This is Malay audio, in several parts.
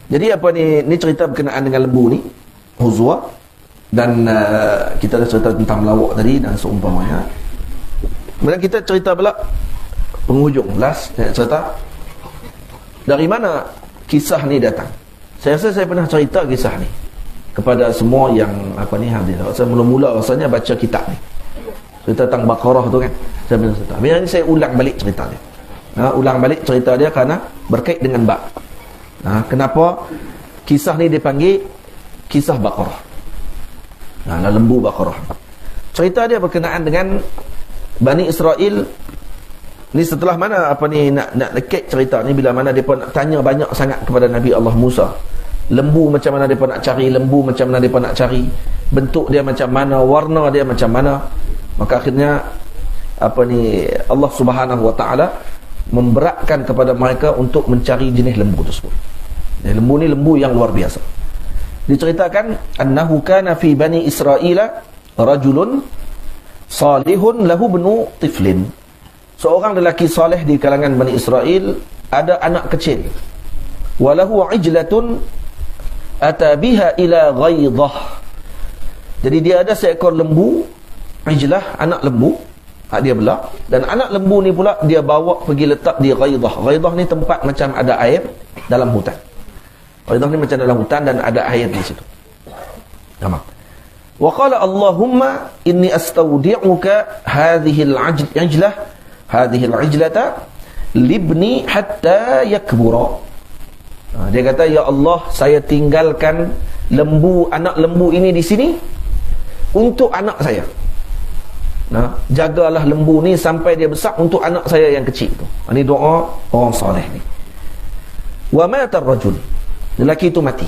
Jadi apa ni cerita berkenaan dengan lembu ni, huzwa. Dan kita dah cerita tentang melawak tadi dan seumpamanya. Kemudian kita cerita pula penghujung last cerita dari mana kisah ni datang. Saya rasa saya pernah cerita kisah ni kepada semua yang hadir. Saya mula-mula rasanya baca kitab ni, cerita tentang Baqarah tu kan. Saya pernah cerita. Biar ni saya ulang balik cerita dia. Ulang balik cerita dia kerana berkait dengan bab. Kenapa kisah ni dipanggil kisah Baqarah? Lembu Baqarah. Cerita dia berkenaan dengan Bani Israel ni. Setelah mana nak dekat cerita ni, bila mana depa nak tanya banyak sangat kepada Nabi Allah Musa, lembu macam mana depa nak cari, lembu macam mana depa nak cari, bentuk dia macam mana, warna dia macam mana, maka akhirnya Allah Subhanahu wa taala memberatkan kepada mereka untuk mencari jenis lembu tersebut. Lembu ni lembu yang luar biasa. Diceritakan annahu kana fi bani Israila rajulun salihun lahu bnu tiflin. Seorang lelaki saleh di kalangan Bani Israel ada anak kecil. Walahu ijlatun ata biha ila ghaidah. Jadi dia ada seekor lembu, ijlah, anak lembu, dia belah, dan anak lembu ni pula dia bawa pergi letak di ghaidah. Ghaidah ni tempat macam ada air dalam hutan. Ghaidah ni macam dalam hutan dan ada air di situ. Tamam. Wa qala Allahumma inni astaudi'uka hadhihi al-ijlata libni hatta yakbura. Dia kata, ya Allah, saya tinggalkan anak lembu ini di sini untuk anak saya. Jagalah lembu ni sampai dia besar untuk anak saya yang kecil tu. Ini doa orang soleh ni. Wa mata ar-rajul. Lelaki itu mati.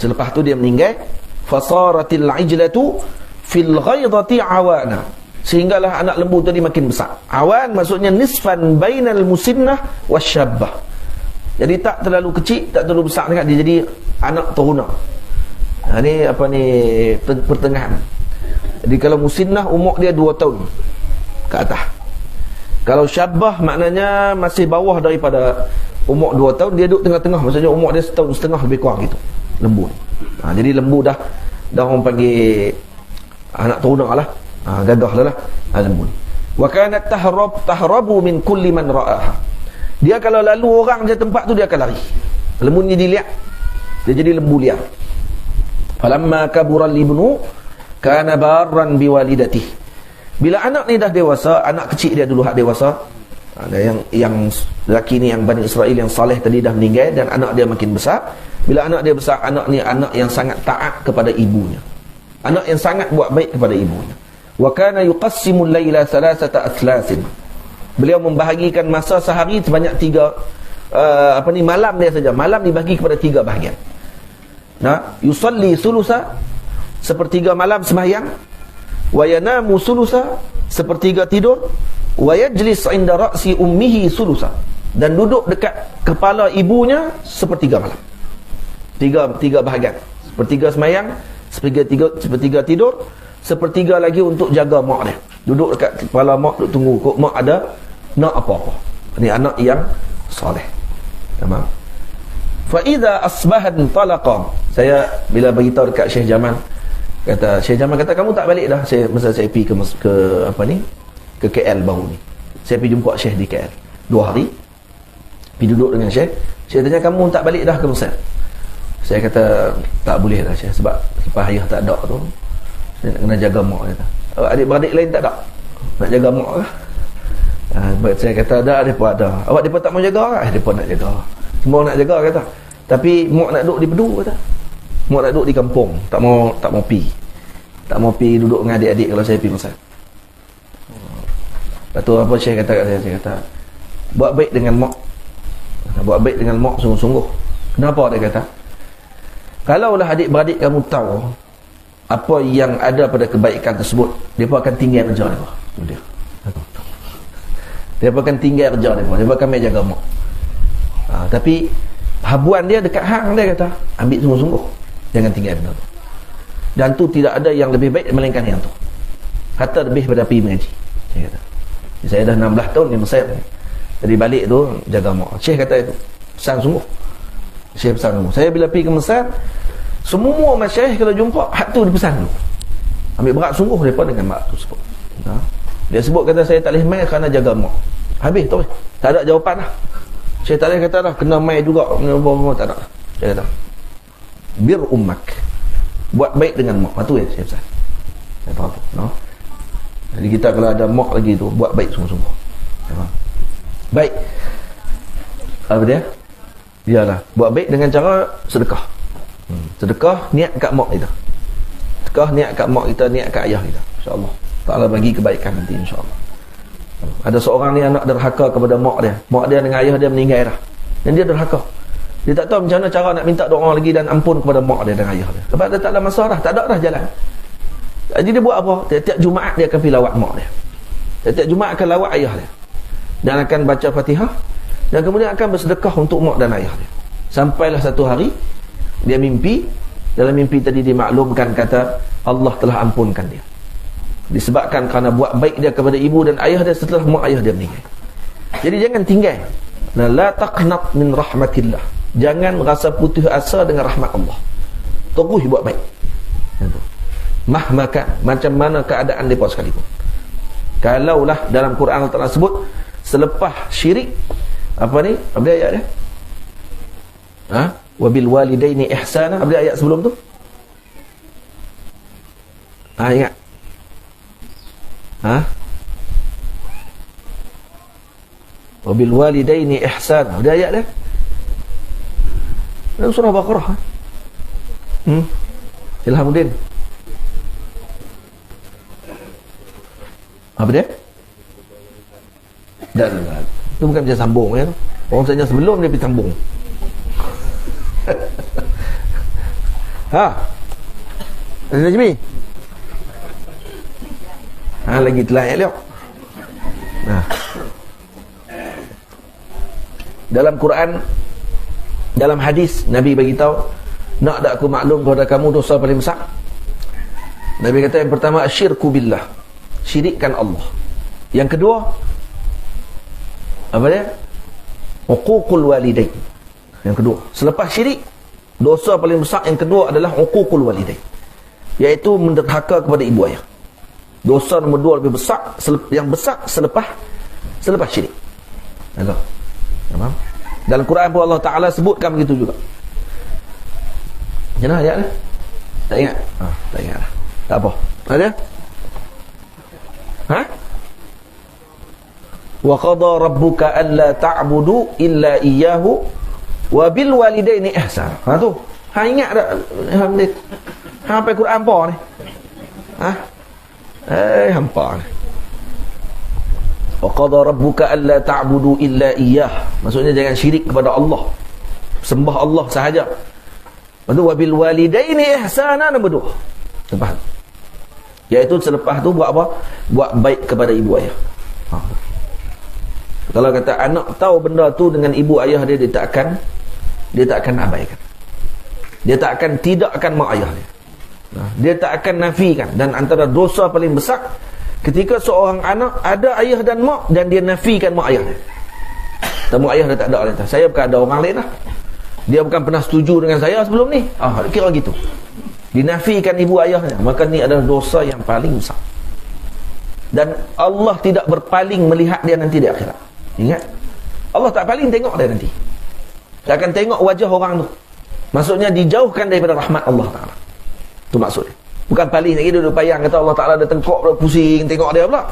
Selepas tu dia meninggal. Fasaratil ijlatu fil ghaidati awana. Sehinggalah anak lembu tadi makin besar. Awan maksudnya nisfan bainal musinnah wasyabbah. Jadi tak terlalu kecil, tak terlalu besar sangat, dia jadi anak teruna. Ini pertengahan. Jadi kalau musinnah umur dia 2 tahun ke atas. Kalau syabbah maknanya masih bawah daripada umur 2 tahun, dia duduk tengah-tengah, maksudnya umur dia 1.5 tahun lebih kurang gitu, lembu ni. Jadi lembu dah orang panggil anak teruna lah, gagah dah lah lembu ni. Wa kanat tahrabu min kulli man ra'aha. Dia kalau lalu orang je tempat tu dia akan lari. Lembu ni dilihat, dia jadi lembu liar. Falamma kabura al-ibnu kana barran biwalidatih. Bila anak ni dah dewasa, anak kecil dia dulu hak dewasa, yang lelaki ni yang Bani Israel yang saleh tadi dah meninggal dan anak dia makin besar. Bila anak dia besar, anak ni anak yang sangat taat kepada ibunya, anak yang sangat buat baik kepada ibunya. Wa kana yuqassimu al-laila 3 athlasin. Beliau membahagikan masa sehari sebanyak 3 malam dia saja. Malam dibahagi kepada 3 bahagian. Yusalli sulusa, sepertiga malam sembahyang, wa yanamu sulusa, sepertiga tidur, wa yajlis 'inda ra'si ummihi sulusa, dan duduk dekat kepala ibunya sepertiga malam. Tiga bahagian. Sepertiga sembahyang, sepertiga tidur, sepertiga lagi untuk jaga mak dia. Duduk dekat kepala mak, duduk tunggu kok mak ada nak apa-apa. Ini anak yang soleh. Tamam. Fa idza asbahat talaqa. Saya bila beritahu dekat Syekh Jamal, Syekh Jamal kata, kamu tak balik dah. Masa saya pergi ke KL baru ni, saya pergi jumpa Syekh di KL 2 hari, pergi duduk dengan Syekh. Syekh tanya, kamu tak balik dah ke Mesir? Saya kata, tak boleh dah Syekh, sebab lepas ayah tak ada tu, saya nak kena jaga mak. Kata, adik-beradik lain tak ada nak jaga mak ke? Saya kata, mereka ada. Awak mereka tak mau jaga ke? Mereka nak jaga, semua nak jaga kata. Tapi mak nak duduk di Bedu kata. Mak nak duduk di kampung, tak mau pi duduk dengan adik-adik kalau saya pergi Mesir. Lepas tu apa Syekh kata kat saya kata, buat baik dengan mak. Buat baik dengan mak sungguh-sungguh. Kenapa dia kata? Kalaulah adik-beradik kamu tahu apa yang ada pada kebaikan tersebut, mereka akan tinggal kerja mereka. Mereka akan tinggal kerja mereka akan jaga mak. Tapi habuan dia dekat hang, dia kata, ambil sungguh-sungguh, jangan tinggal benda tu. Dan tu tidak ada yang lebih baik melainkan yang tu. Kata lebih pada pergi mengaji. Saya kata, saya dah 16 tahun di Mesir. Jadi balik tu jaga mak. Syekh kata itu pesan sungguh. Syekh pesan dulu. Saya bila pergi ke Mesir, semua masyayikh kalau jumpa hak tu dipesan dulu. Ambil berat sungguh depa dengan mak tu sebut. Dia sebut kata saya tak boleh mai kerana jaga mak. Habis tu. Tak ada jawapan dah. Syekh tak boleh kata dah kena mai juga, kena apa tak ada. Dia kata bir ummak. Buat baik dengan mak. Itu ya Syekh pesan. Saya faham. No? Jadi kita kalau ada mak lagi tu buat baik sungguh-sungguh. Baik. Apa dia? Iyalah, buat baik dengan cara sedekah. Sedekah niat kat mak kita. Sedekah niat kat mak kita, niat kat ayah kita. Insya-Allah. Taala bagi kebaikan nanti insya-Allah. Ada seorang ni anak derhaka kepada mak dia. Mak dia dengan ayah dia meninggal dah. Dan dia derhaka. Dia tak tahu macam mana cara nak minta doa lagi dan ampun kepada mak dia dan ayah dia. Sebab dia tak ada masa dah, tak ada dah jalan. Jadi dia buat apa? Tiap-tiap Jumaat dia akan pergi lawat mak dia. Tiap-tiap Jumaat akan lawat ayah dia. Dan akan baca Fatihah dan kemudian akan bersedekah untuk mak dan ayah dia. Sampailah satu hari dia mimpi. Dalam mimpi tadi dimaklumkan kata Allah telah ampunkan dia. Disebabkan kerana buat baik dia kepada ibu dan ayah dia setelah mak ayah dia meninggal. Jadi jangan tinggal. La taqnat min rahmatillah. Jangan rasa putus asa dengan rahmat Allah. Terus buat baik. Mahmakan, macam mana keadaan mereka sekalipun. Kalaulah dalam Quran Allah Ta'ala sebut selepas syirik, apa ni? Apa dia ayat dia? Wabil walidaini ihsana. Apa dia ayat sebelum tu? Ingat? Wabil walidaini ihsana. Apa dia ayat dia? Dalam surah Baqarah. Ilhamuddin. Apa dia? Dah. Itu bukan bisa sambung ya. Orang saja sebelum dia pergi sambung. Ada Najmi? Lagi telah ya lihat. Dalam Quran, dalam hadis Nabi bagi tahu, nak tak aku maklum kepada kamu dosa paling besar? Nabi kata yang pertama asyirku billah, syirikkan Allah. Yang kedua apa dia? Uququl walidain. Yang kedua, selepas syirik, dosa paling besar yang kedua adalah uququl walidain, iaitu menderhaka kepada ibu ayah. Dosa nombor dua lebih besar, yang besar selepas syirik. Faham? Dalam Quran pun Allah Ta'ala sebutkan begitu juga. Macam mana ayat ni? Tak ingat? Tak ingat lah. Tak apa. Ada? Wa qada rabbuka alla ta'budu illa iyyahu wa bil walidaini ihsana. Tu. Ingat tak? Alhamdulillah. Sampai Quran apa ni? Hampa ni. Wa qada rabbuka alla ta'budu illa iyyah. Maksudnya jangan syirik kepada Allah. Sembah Allah sahaja. Lepas tu wa bil walidaini ihsana nombor 2. Lepas. Iaitu selepas tu buat apa? Buat baik kepada ibu ayah. Kalau kata anak tahu benda tu dengan ibu ayah dia, dia tak akan abaikan. Dia tak akan tidakkan mak ayah dia. Dia tak akan nafikan. Dan antara dosa paling besar ketika seorang anak ada ayah dan mak dan dia nafikan mak ayah dia. Dan mak ayah dia tak ada orang. Saya bukan ada orang lain lah. Dia bukan pernah setuju dengan saya sebelum ni. Kira gitu. Dinafikan ibu ayahnya. Maka ni adalah dosa yang paling besar. Dan Allah tidak berpaling melihat dia nanti di akhirat. Ingat, Allah tak paling tengok dia nanti. Dia akan tengok wajah orang tu. Maksudnya dijauhkan daripada rahmat Allah Ta'ala. Itu maksudnya. Bukan paling lagi dia duduk payang kata Allah Ta'ala ada tengkok, pusing tengok dia pula.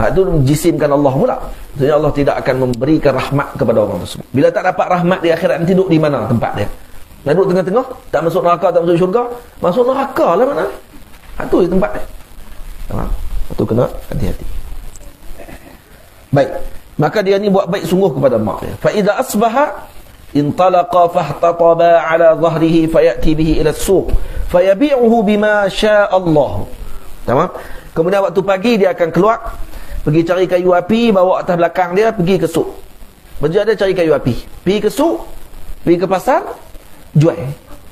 Itu menjisimkan Allah pula. Maksudnya Allah tidak akan memberikan rahmat kepada orang tersebut. Bila tak dapat rahmat di akhirat nanti duduk di mana tempat dia? Nak duduk tengah-tengah, tak masuk neraka, tak masuk syurga. Masuk neraka lah mana? Itu di tempat dia. Faham? Itu kena hati-hati. Baik. Maka dia ni buat baik sungguh kepada mak dia. Fa idza asbaha intalaqa fahtataba ala dhahrihi fayati bihi ila as-suq fayabi'uhu bima syaa Allah. Tamam? Kemudian waktu pagi dia akan keluar pergi cari kayu api, bawa atas belakang dia pergi ke suk. Berjaya dia cari kayu api. Pergi ke suk, pergi ke pasar, jual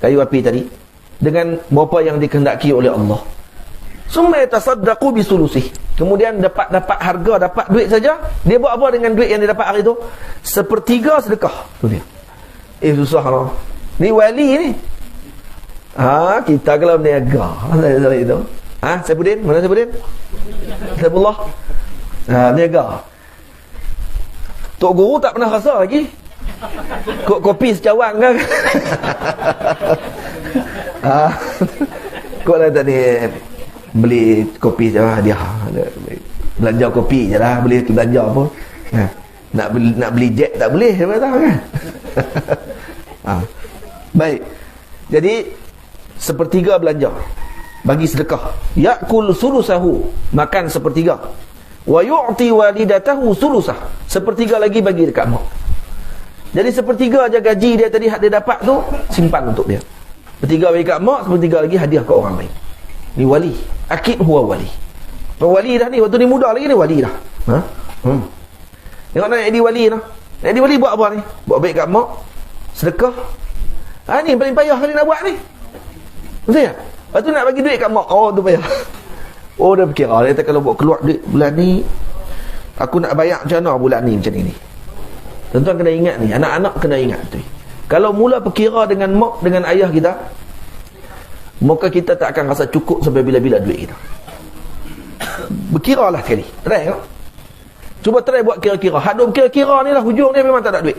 kayu api tadi dengan berapa yang dikehendaki oleh Allah. Summa yatasaddaqu bisulusi. Kemudian dapat harga, dapat duit saja, dia buat apa dengan duit yang dia dapat hari itu? Sepertiga sedekah. Tu dia. susah lah. Ni wali ni. Kita kalau berniaga itu. Saifuddin, mana Saifuddin? Saifullah. Niaga. Tok Guru tak pernah rasa lagi. Kopi secawan kan? Kok lah tadi beli kopi je lah, dia belanja kopi je lah, boleh belanja pun. Nak beli jet tak boleh, siapa tahu kan? Baik. Jadi sepertiga belanja, bagi sedekah. Yakul sulusahu, makan sepertiga. Wa yu'ti walidatahu sulusah, sepertiga lagi bagi dekat mak. Jadi sepertiga aja gaji dia tadi hak dia dapat tu simpan untuk dia. Sepertiga bagi kat mak, sepertiga lagi hadiah ke orang lain. Ni wali. Akid huwa wali. Wali dah ni, waktu ni muda lagi ni wali dah. Tengok nak jadi wali dah. Nak jadi wali buat apa ni? Buat baik kat mak, sedekah. Ni paling payah kali nak buat ni. Betul tak? Lepas tu nak bagi duit kat mak. Tu payah. Dia fikir, dia kata kalau buat keluar duit bulan ni, aku nak bayar macam mana bulan ni macam ni. Tuan-tuan kena ingat ni, anak-anak kena ingat tu. Kalau mula berkira dengan mak, dengan ayah kita, maka kita tak akan rasa cukup sampai bila-bila duit kita. Berkiralah sekali. Try tengok. Cuba try buat kira-kira. Hak duk kira-kira ni lah hujung dia memang tak ada duit.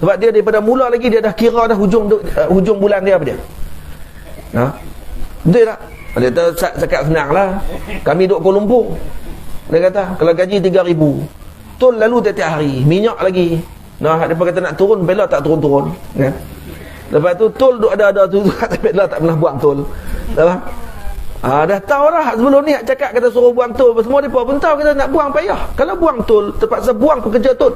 Sebab dia daripada mula lagi dia dah kira dah hujung bulan dia apa dia. Betul tak? Dia kata cakap senang lah. Kami duduk Kuala Lumpur. Dia kata kalau gaji 3,000, tol lalu tiap-tiap hari, minyak lagi. Dia kata nak turun, bela tak turun-turun kan? Lepas tu tol duk ada tu tapi bela tak pernah buang tol. Dah tahu dah sebelum ni cakap kata suruh buang tol, semua depa pun tahu kita nak buang payah. Kalau buang tol terpaksa buang pekerja tol.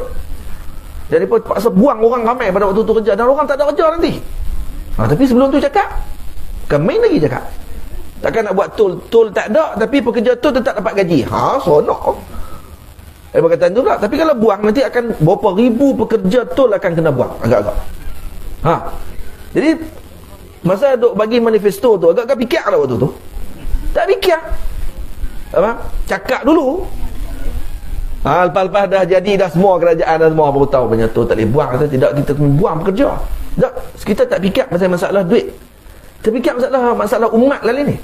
Jadi pun terpaksa buang orang ramai pada waktu tu kerja dan orang tak ada kerja nanti. Tapi sebelum tu cakap kan main lagi cakap. Takkan nak buat tol tak ada tapi pekerja tol tetap dapat gaji. Sonok. Berkaitan tu pula. Tapi kalau buang nanti akan berapa ribu pekerja tol akan kena buang agak-agak. Jadi masa duk bagi manifesto tu agak-agak fikir lah waktu tu. Tak fikir. Cakap dulu. Lepas-lepas dah jadi dah semua kerajaan dah semua baru tahu banyak tol tak boleh buang. Kata tidak, kita kena buang pekerja. Tak, kita tak fikir pasal masalah duit. Kita fikir masalah umat lah ni.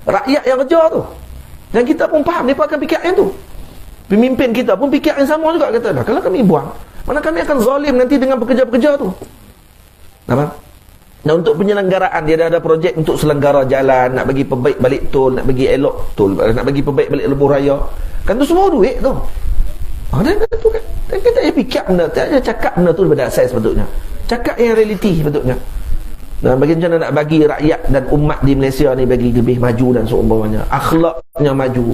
Rakyat yang kerja tu. Dan kita pun faham mereka akan fikir yang tu. Pemimpin kita pun fikir yang sama juga. Kata dah, kalau kami buang, mana kami akan zalim nanti dengan pekerja-pekerja tu. Nampak? Nah, untuk penyelenggaraan dia dah ada projek untuk selenggara jalan, nak bagi perbaik balik tol, nak bagi elok tol, nak bagi perbaik balik lebuh raya. Kan tu semua duit tu. Dan kata tu kan. Dan kita tak fikir benda, tak ada cakap benda tu daripada asas sepatutnya. Cakap yang realiti sepatutnya. Dan bagi macam mana nak bagi rakyat dan umat di Malaysia ni bagi lebih maju dan seumpamanya. Akhlaknya maju.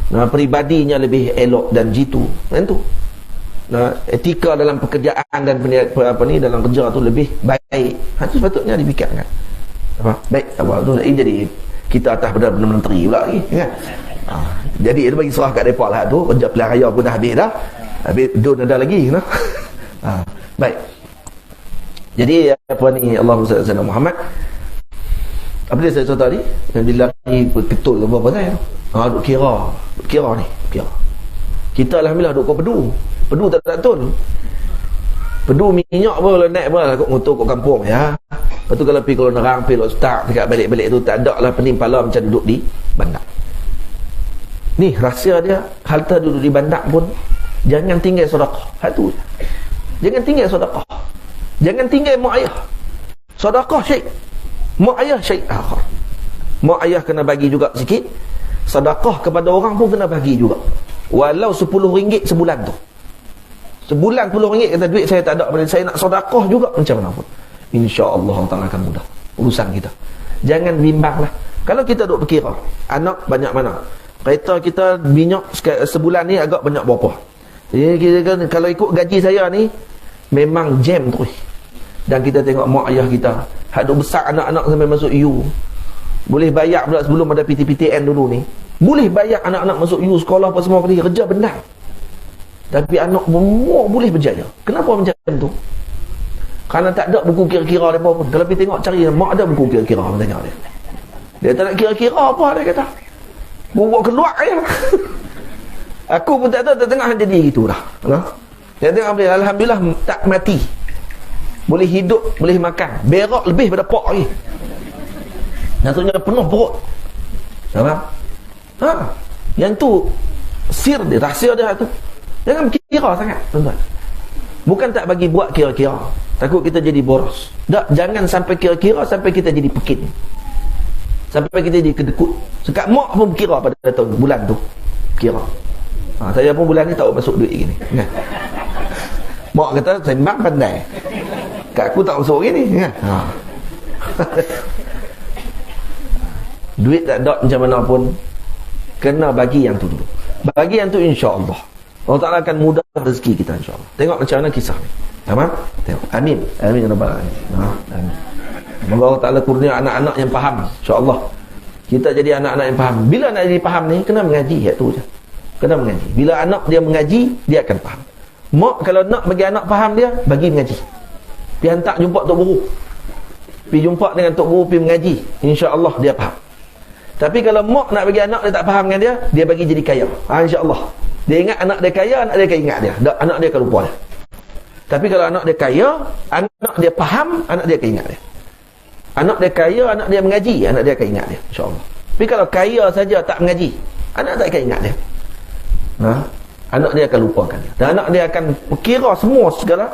Peribadinya lebih elok dan jitu. Kan tu. Etika dalam pekerjaan dan dalam kerja tu lebih baik. Itu sepatutnya dipikirkan. Baik, tu jadi kita atas Perdana Menteri pula lagi kan. Jadi dia bagi serah kat depa lah tu, kerja pilihan raya pun dah habis dah. Habis don ada lagi no. Baik. Jadi apa ni Allahumma salli ala Muhammad. Apa dia saya cerita tadi? Yang bila ni betul ke apa saya? Duk kira ni. Kita alhamdulillah duk kau Pedu tak ada tol. Pedu minyak pun naik pun kau motor kat kampung ya. Lepas tu kalau pergi Kuala Nerang, pergi Lostak, dekat balik-balik tu tak ada lah penimpala macam duduk di bandar. Ni rahsia dia, halta duduk di bandar pun jangan tinggal sedekah. Satu. Jangan tinggal sedekah. Jangan tinggal mak ayah. Sedekah syai. Mak ayah syai akhir. Mak ayah kena bagi juga sikit. Sedekah kepada orang pun kena bagi juga. Walau RM10 sebulan tu. Sebulan RM10 kata duit saya tak ada, saya nak sedekah juga macam mana pun. InsyaAllah Allah Ta'ala akan mudah urusan kita. Jangan bimbanglah. Kalau kita duk berkira anak banyak mana, kereta kita minyak sebulan ni agak banyak berapa. Jadi kita kan, kalau ikut gaji saya ni memang jam terus. Dan kita tengok mak ayah kita hak duk besar anak-anak sampai masuk U. Boleh bayar pula sebelum ada PTPTN dulu ni. Boleh bayar anak-anak masuk U sekolah apa semua pergi kerja benar. Tapi anak semua boleh berjaya. Kenapa macam tu? Kerana tak ada buku kira-kira mereka pun. Kalau pergi tengok cari mak ada buku kira-kira tanya dia. Dia tak nak kira-kira apa dia kata. Buat keluar je. Aku pun tak tahu tengah jadi gitu dah. Dia tengok alhamdulillah tak mati. boleh hidup, boleh makan, berak lebih pada pak lagi. Maksudnya penuh perut. Faham? Yang tu sir dia, rahsia dia tu. Jangan kira sangat, tuan-tuan. Bukan tak bagi buat kira-kira, takut kita jadi boros. Tak, jangan sampai kira-kira sampai kita jadi pekin, sampai kita jadi kedekut. Sekat mak pun kira pada tahun bulan tu, kira. Saya pun bulan ni tak masuk duit gini kan? Mak kata sembang pandai, kat aku tak masuk gini kan? Duit tak ada macam mana pun kena bagi yang tu dulu. Bagi yang tu insya-Allah Allah Ta'ala akan mudah rezeki kita insya-Allah. Tengok macam mana kisah ni. Tamam? Tengok. Amin. Amin ya rabbal alamin. Amin. Semoga Allah Ta'ala kurnia anak-anak yang faham insya-Allah. Kita jadi anak-anak yang faham. Bila nak jadi faham ni kena mengaji, itu je. Kena mengaji. Bila anak dia mengaji, dia akan faham. Mak kalau nak bagi anak faham dia, bagi mengaji. Pergi hantar jumpa Tok Guru. Pergi jumpa dengan Tok Guru, pergi mengaji. Insya-Allah dia faham. Tapi kalau mak nak bagi anak dia tak faham dengan dia bagi jadi kaya. Insya-Allah. Dia ingat anak dia kaya, anak dia akan ingat dia. Tak, anak dia akan lupa dia. Tapi kalau anak dia kaya, anak dia faham, anak dia akan ingat dia. Anak dia kaya, anak dia mengaji, anak dia akan ingat dia. Insya-Allah. Tapi kalau kaya saja tak mengaji, anak tak akan ingat dia. Anak dia akan lupakan dia. Dan anak dia akan kira semua segala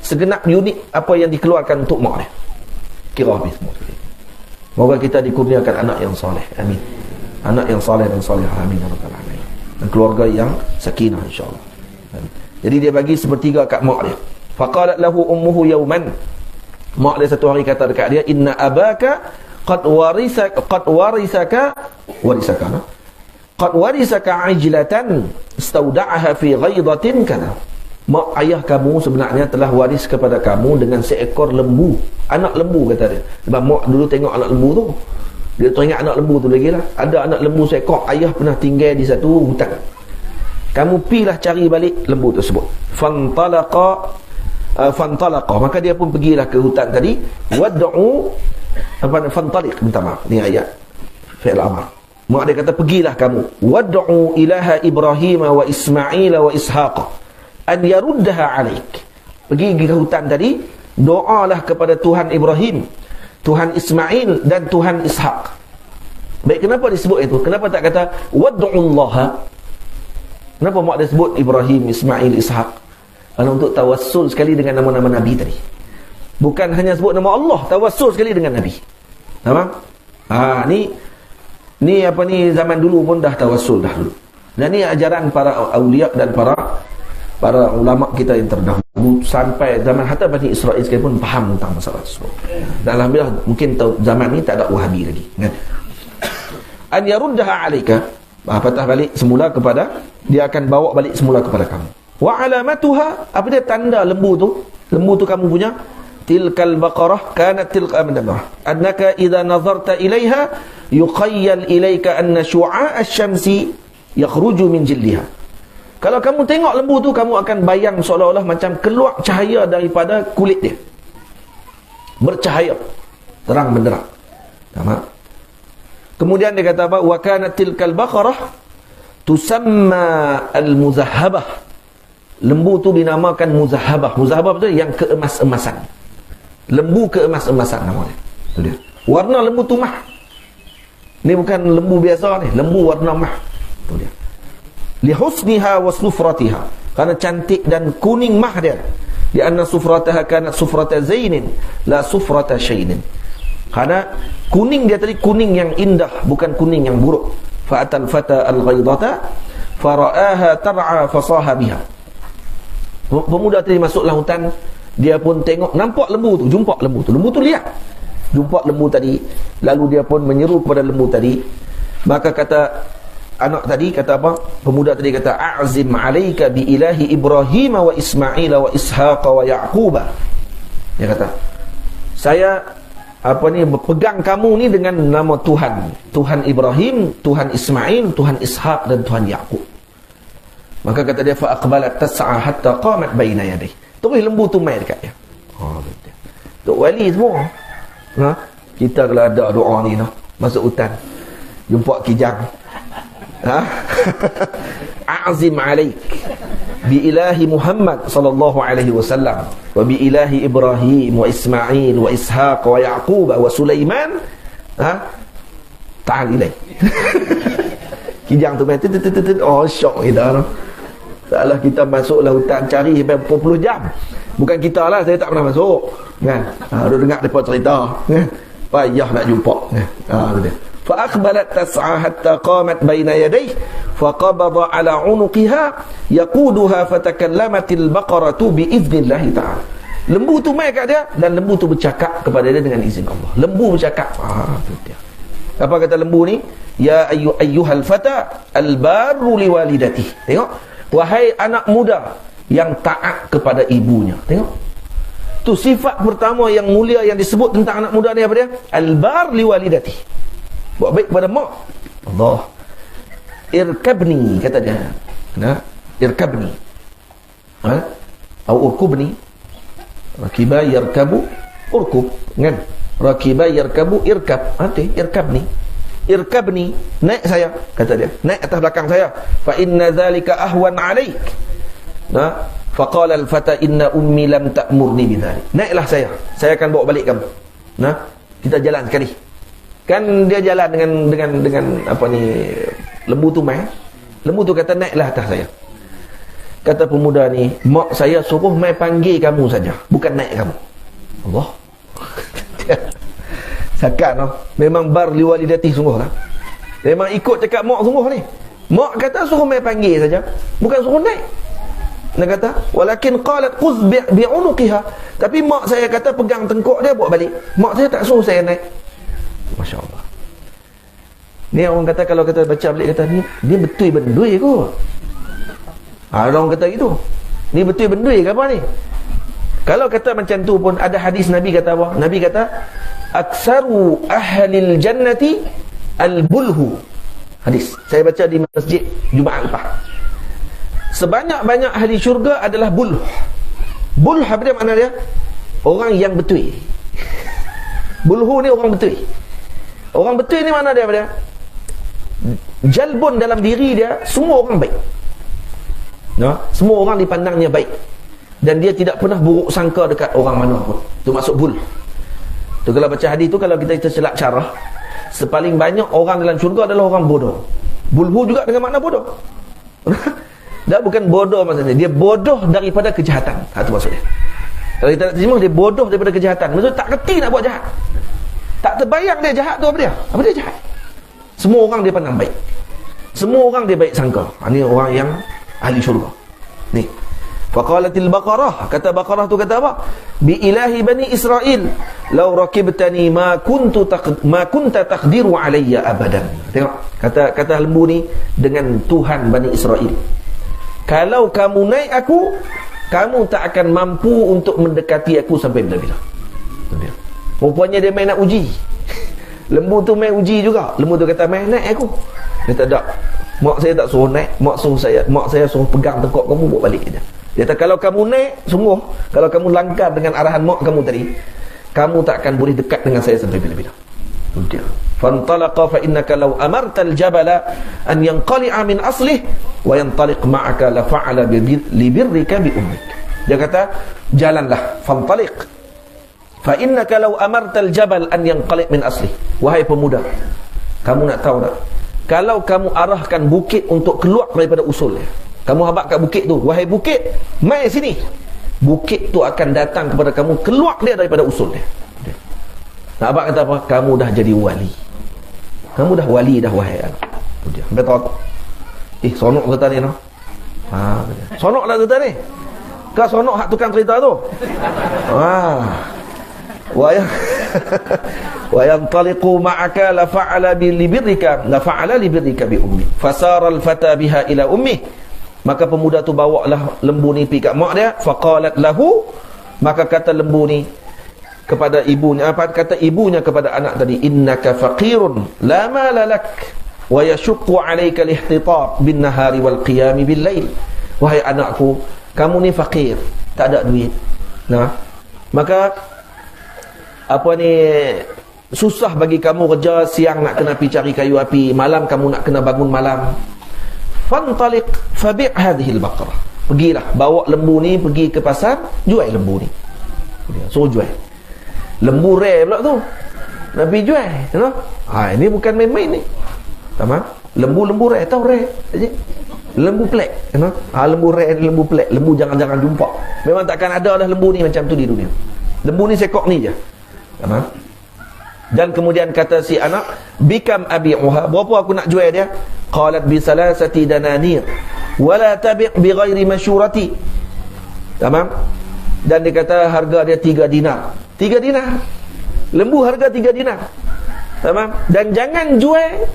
segenap unit apa yang dikeluarkan untuk mak dia. Kira habis semua. Moga kita dikurniakan anak yang soleh. Amin. Anak yang soleh dan soleh. Amin. Dan keluarga yang sakinah insya-Allah. Jadi dia bagi sepertiga kat mak dia. Faqalat lahu ummuhu yawman. Mak dia satu hari kata dekat dia, inna abaka qad warisaka ajlatan istawda'aha fi ghaidatin kana. Mak ayah kamu sebenarnya telah waris kepada kamu dengan seekor lembu. Anak lembu kata dia. Sebab mak dulu tengok anak lembu tu, dia teringat anak lembu tu lagi lah. Ada anak lembu seekor, ayah pernah tinggal di satu hutan. Kamu pilah cari balik lembu tersebut. Fantalaqa, maka dia pun pergilah ke hutan tadi. Wad'u, fantaliq, minta maaf, ni ayat fi'il amr. Mak dia kata pergilah kamu. Wad'u ilaha Ibrahim wa Ismail wa Ishaq an yaruddaha alaik. Pergi ke hutan tadi, doalah kepada Tuhan Ibrahim, Tuhan Ismail dan Tuhan Ishaq. Baik, kenapa disebut itu? Kenapa tak kata wad'ullaha? Kenapa mak dia sebut Ibrahim, Ismail, Ishaq? Karena untuk tawassul sekali dengan nama-nama Nabi tadi. Bukan hanya sebut nama Allah, tawassul sekali dengan Nabi. Nampak? Ni apa ni, zaman dulu pun dah tawassul dah dulu. Dan ni ajaran para awliya dan para ulama kita yang terdahulu sampai zaman hatta Bani Israel sekalipun faham tentang masalah tersebut. Dan alhamdulillah mungkin zaman ni tak ada Wahabi lagi kan. An yaruddaha alaika, patah balik semula kepada, dia akan bawa balik semula kepada kamu. Wa alamatuha, apa dia tanda lembu tu? Lembu tu kamu punya. Tilkal baqarah kanat tilka annaka idza nazarta ilaiha yuqayyal ilaika anna syu'a asy-syamsi yakhruju min jildiha. Kalau kamu tengok lembu tu, kamu akan bayang seolah-olah macam keluar cahaya daripada kulit dia. Bercahaya, terang benderang. Tamam. Kemudian dia kata apa? Wa kanat tilkal baqarah tusamma al-muzahhabah. Lembu tu dinamakan muzahhabah. Muzahhabah tu yang keemas-emasan. Lembu keemas-emasan nama dia. Tu dia. Warna lembu tu mah. Ni bukan lembu biasa ni, lembu warna mah. Tu dia. Li husniha wa sufratiha. Karena cantik dan kuning mah dia. Di anna sufrataha kanat sufrata zainin la sufrata syainin. Karena kuning dia tadi kuning yang indah, bukan kuning yang buruk. Fa'atal fata al-ghaidata fara'aha tar'a fasaha biha. Pemuda tadi masuklah hutan, dia pun tengok, nampak lembu tu, jumpa lembu tu. Lembu tu lihat, jumpa lembu tadi. Lalu dia pun menyeru kepada lembu tadi. Maka kata anak tadi, kata apa? Pemuda tadi kata, a'zim alaika bi ilahi Ibrahim wa Ismail wa Ishaq wa Ya'qub. Dia kata, saya berpegang kamu ni dengan nama Tuhan. Tuhan Ibrahim, Tuhan Ismail, Tuhan Ishaq dan Tuhan Ya'qub. Maka kata dia, fa aqbalat tas'a hatta qamat baina yadayhi. Terus lembu tu mai dekat dia. Tok wali semua. Kita kalau ada doa ni masuk hutan, jumpa kijang. A'zim alaik. bi ilahi Muhammad sallallahu alaihi wasallam wa bi ilahi Ibrahim wa Ismail wa Ishaq wa Yaqub wa Sulaiman, ta'al ilai. Kijang tu main oh syok kita tu. Salah kita masuklah hutan cari sampai berpuluh jam. Bukan kita lah, saya tak pernah masuk kan. Duk dengar depa cerita kan. Payah nak jumpa kan. Tu dia. Fa aqbalat tas'a hatta qamat baina yadayhi fa qabada ala 'unuqiha yaquduha fatakallamatil baqaratu bi idznillah ta'ala. Lembu tu mai kat dia dan lembu tu bercakap kepada dia dengan izin Allah. Lembu bercakap. Tu dia. Apa kata lembu ni? Ya ayyuhal fata al-barru liwalidatihi. Tengok, wahai anak muda yang taat kepada ibunya. Tengok, tu sifat pertama yang mulia yang disebut tentang anak muda ni apa dia? Al-bar liwalidatihi, buat baik kepada mak. Allah. Irkabni, kata dia. Irkabni. Atau urkubni. Rakiba yarkabu urkub kan. Rakiba yarkabu irkab. Irkabni. Irkabni, naik saya, kata dia. Naik atas belakang saya. Fa inna dzalika ahwan alaik. Faqala al-fata inna ummi lam ta'murni bidzalik. Naiklah saya akan bawa balik kamu. Kita jalan sekali. Kan dia jalan dengan apa ni, lembu tu mai. Lembu tu kata naiklah atas saya. Kata pemuda ni, mak saya suruh mai panggil kamu saja, bukan naik kamu. Allah. Sakat noh. Memang bar liwalidati sungguh lah. Memang ikut cakap mak sungguh ni. Mak kata suruh mai panggil saja, bukan suruh naik. Dia kata, walakin qalat quz bi'unuqiha. Tapi mak saya kata pegang tengkuk dia bawa balik. Mak saya tak suruh saya naik. Masya-Allah. Ni orang kata, kalau kata baca balik kata ni dia betul bendui kot. Orang kata gitu. Ni betul bendui ke apa ni? Kalau kata macam tu pun ada hadis Nabi kata apa? Nabi kata aksaru ahlil jannati al-bulhu. Hadis saya baca di masjid Jumaat lepas. Sebanyak-banyak ahli syurga adalah bulh. Bulh apa dia makna dia? Orang yang betul. Bulhu ni orang betul. Orang betul ni mana dia apa dia? Jalbun dalam diri dia semua orang baik. Semua orang dipandangnya baik. Dan dia tidak pernah buruk sangka dekat orang mana pun. Itu maksud bul. Tu kalau baca hadis tu, kalau kita selak carah, sepaling banyak orang dalam syurga adalah orang bodoh. Bulhu juga dengan makna bodoh. Dah bukan bodoh maksudnya, dia bodoh daripada kejahatan. Itu maksudnya. Kalau kita nak terjemah, dia bodoh daripada kejahatan. Maksudnya tak kerti nak buat jahat. Tak terbayang dia jahat tu apa dia? Apa dia jahat? Semua orang dia pandang baik. Semua orang dia baik sangka. Ini orang yang ahli syurga. Ni. Faqalatil baqarah, kata baqarah tu kata apa? Bi ilahi bani Israel, law rakibtani ma kunta taqdiru alayya abadan. Tengok, kata lembu ni dengan Tuhan Bani Israel. Kalau kamu naik aku, kamu tak akan mampu untuk mendekati aku sampai bila-bila. Rupanya dia main nak uji. Lembu tu main uji juga. Lembu tu kata main naik aku. Dia tak ada. Mak saya tak suruh naik, mak saya suruh pegang tengkuk kamu bawa balik je. Dia kata kalau kamu naik, sungguh kalau kamu langgar dengan arahan mak kamu tadi, kamu tak akan boleh dekat dengan saya sampai bila-bila. Dia fantalaqa fa innaka law amarta al-jabala an yanqali'a min aslih wa yantaliq ma'aka la fa'ala li birrika bi ummik. Dia kata jalanlah, fantaliq fa innaka law amarta al-jabal an yanqali' min aslih. Wahai pemuda, kamu nak tahu tak, kalau kamu arahkan bukit untuk keluar daripada usulnya, kamu habaq kat bukit tu, wahai bukit, mai sini, bukit tu akan datang kepada kamu, keluar dia daripada usulnya. Nak habaq kata apa? Kamu dah jadi wali. Kamu dah wali dah, wahai anak. Dia sampai tahu. Sonok cerita ni no. Sonok lah cerita ni. Kau sonok hak tukang cerita tu. Wa yantaliqu ma'aka la fa'ala li birrika bi ummi. Fasara al-fata biha ila ummi. Maka pemuda tu bawalah lembu ni pergi kat mak dia. Faqalat lahu, maka kata lembu ni kepada ibunya, apa kata ibunya kepada anak tadi, innaka faqirun la mala lak wa yashuqqu 'alayka al-ihtitab bin nahari wal qiyam bil lail. Wahai anakku, kamu ni fakir, tak ada duit. Maka apa ni, susah bagi kamu kerja, siang nak kena pergi cari kayu api, malam kamu nak kena bangun malam. Fantaliq fabi' hadhihi al-baqarah. Pergilah, bawa lembu ni pergi ke pasar, jual lembu ni. Suruh jual. Lembu rare pula tu. Nabi jual, you know? Ini bukan main-main ni. Tamam? Lembu rare, tahu rare? Lembu plek, you know? Lembu rare, lembu plek, lembu jangan jumpa. Memang takkan ada dah lembu ni macam tu di dunia. Lembu ni sekok ni je. Tamam? Dan kemudian kata si anak, bikam abi'uha, berapa aku nak jual dia? Qalat bi salasati dananir wala tabi' bi ghairi masyurati. Tamam? Dan dia kata harga dia 3 dinar. 3 dinar. Lembu harga 3 dinar. Tamam? Dan jangan jual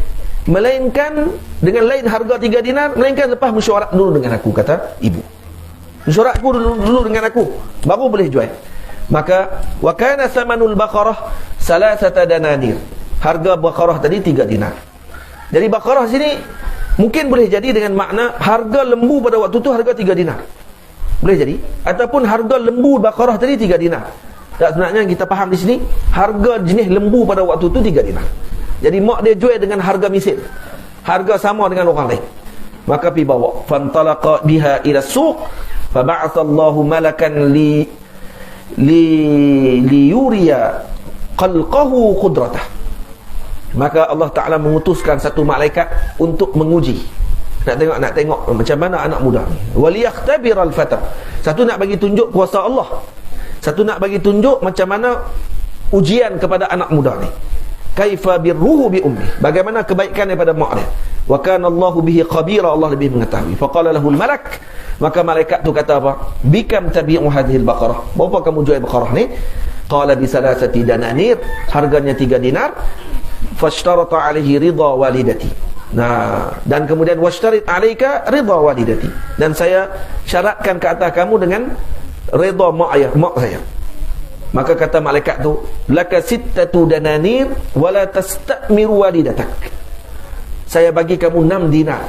melainkan dengan lain harga 3 dinar, melainkan lepas mesyuarat dulu dengan aku, kata ibu. Mesyuarat dulu dengan aku, baru boleh jual. Maka wa kana thamanul baqarah salasata dananir. Harga baqarah tadi 3 dinar. Jadi baqarah sini mungkin boleh jadi dengan makna harga lembu pada waktu tu harga 3 dinar. Boleh jadi, ataupun harga lembu baqarah tadi 3 dinar. Tak, sebenarnya kita faham di sini harga jenis lembu pada waktu tu 3 dinar. Jadi mak dia jual dengan harga misil, harga sama dengan orang lain. Maka pi bawa, fantalaqa biha ila suq, fa ba'atha Allahu malakan liyuriya qalqahu qudratah. Maka Allah Ta'ala mengutuskan satu malaikat untuk menguji, nak tengok macam mana anak muda ni. Waliyakhtabiral fata, satu nak bagi tunjuk kuasa Allah, satu nak bagi tunjuk macam mana ujian kepada anak muda ni. Kaifa birruhu bi ummi, bagaimana kebaikan daripada mak dia. Wa kana Allahu bihi khabira, Allah lebih mengetahui. Faqala lahu al-malak, maka malaikat tu kata apa? Bikam tabi'u hadhihi al-baqarah, berapa kamu jual baqarah ni? Qala bi salasati dananir, harganya 3 dinar. Fashtarata alaihi ridha walidati. Nah, dan kemudian washtarit alaika ridha walidati, dan saya syaratkan ke atas kamu dengan ridha mak saya. Maka kata malaikat tu, laka sittatu dananir wala tastamiru walidatak, saya bagi kamu 6 dinar